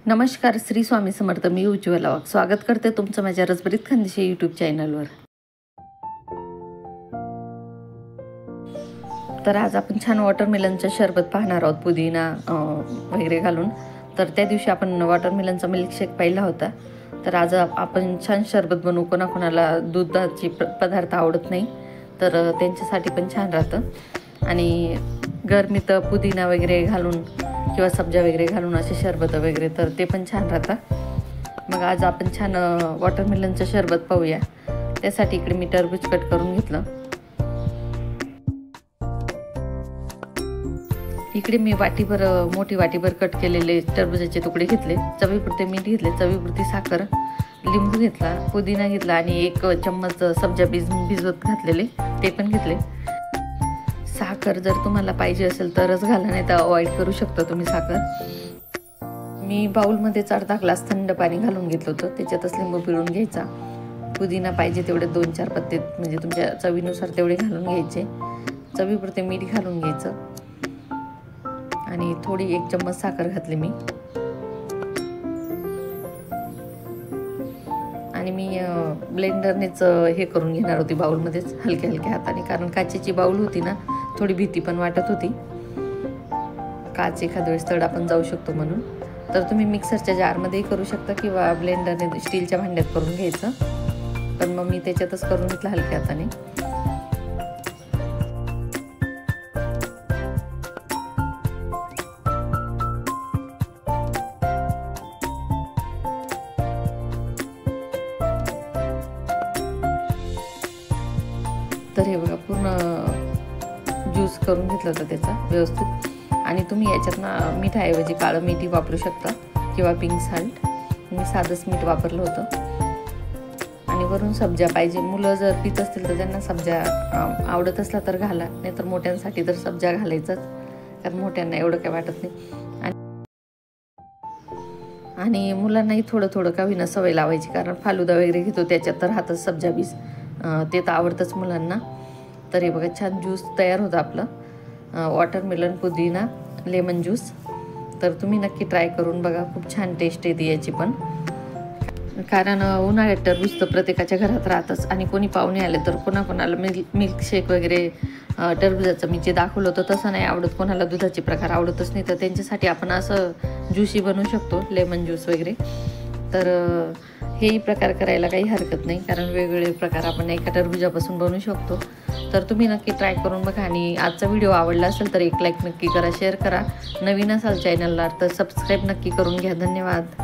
नमस्कार, श्री स्वामी समर्थ. मी उज्ज्वला वाघ स्वागत करते तुमचं माझ्या रसभरीत खानदेशी यूट्यूब चॅनलवर. तर आज आपण छान वॉटरमेलनचं शरबत पाहणार आहोत, पुदिना वगैरे घालून. तर त्या दिवशी आपण वॉटरमेलनचा मिल्कशेक पाहिला होता. तर आज आपण छान शरबत बनवू. कोणाकोणाला दुधाचे पदार्थ आवडत नाही, तर त्यांच्यासाठी पण छान राहतं. आणि गरमीत पुदिना वगैरे घालून किंवा सब्जा वगैरे घालून असे शरबत वगैरे, तर ते पण छान राहतात. मग आज आपण छान वॉटरमेलनचं शरबत पाहूया. त्यासाठी इकडे मी टरबूज कट करून घेतलं. इकडे मी मोठी वाटीभर कट केलेले टरबूजाचे तुकडे घेतले. चवीपुरते मीठ घेतले, चवीपुरती साखर, लिंबू घेतला, पुदिना घेतला आणि 1 चम्मच सब्जा भिजवत घातलेले ते पण घेतले. साखर जर तुम्हाला पाहिजे असेल तरच घाला, नाही तर अवॉइड करू शकता तुम्ही साखर. मी बाउलमध्येच अर्धा ग्लास थंड पाणी घालून घेतलं होतं. त्याच्यातच लिंबू पिळून घ्यायचा. पुदिना पाहिजे तेवढे 2-4 पत्ते, म्हणजे तुमच्या चवीनुसार तेवढे घालून घ्यायचे. चवीपुरते मीठ घालून घ्यायचं आणि थोडी 1 चम्मच साखर घातली मी. आणि मी ब्लेंडरनेच हे करून घेणार होती बाउलमध्येच, हलक्या हलक्या हाताने. कारण काचेची बाउल होती ना, थोडी भीती पण वाटत होती, काच एखाद्या वेळेस तडा पण जाऊ शकतो म्हणून. तर तुम्ही मिक्सरच्या जारमध्येही करू शकता किंवा ब्लेंडरने स्टीलच्या भांड्यात करून घ्यायचं. पण मग मी त्याच्यातच करून घेतलं हलक्या हाताने. तर हे बघा, पूर्ण ज्यूस करून घेतलं होतं त्याचा व्यवस्थित. आणि तुम्ही याच्यात मिठाऐवजी काळं मीठ वापरू शकता किंवा पिंक साल्ट. मी साधंच मीठ वापरलं होतं. आणि वरून सब्जा पाहिजे. मुलं जर पित असतील तर त्यांना सब्जा आवडत असला तर घाला, नाहीतर मोठ्यांसाठी तर सब्जा घालायचाच, कारण मोठ्यांना एवढं काय वाटत नाही. आणि मुलांनाही थोडं थोडं का होईना सवय लावायची, कारण फालुदा वगैरे घेतो त्याच्यात तर राहतच सब्जा बीज, ते तर आवडतंच मुलांना. तर हे बघा, छान ज्यूस तयार होतं आपलं वॉटरमेलन पुदिना लेमन ज्यूस. तर तुम्ही नक्की ट्राय करून बघा, खूप छान टेस्ट येते याची पण. कारण उन्हाळ्यात टरबूज तर प्रत्येकाच्या घरात राहतच. आणि कोणी पाहुणे आले तर कोणाकोणाला मिल्कशेक वगैरे टरबूजाचं मी जे दाखवलं होतं तसं नाही आवडत, कोणाला दुधाचे प्रकार आवडतच नाही, तर त्यांच्यासाठी आपण असं ज्यूसही बनवू शकतो, लेमन ज्यूस वगैरे. तर हेही प्रकार करायला काही हरकत नाही, कारण वेगवेगळे प्रकार आपण एका टरबूजापासून बनवू शकतो. तर तुम्ही नक्की ट्राय करून बघा. आणि आजचा व्हिडिओ आवडला असेल तर 1 लाईक नक्की करा, शेअर करा. नवीन असाल चॅनलला तर सबस्क्राईब नक्की करून घ्या. धन्यवाद.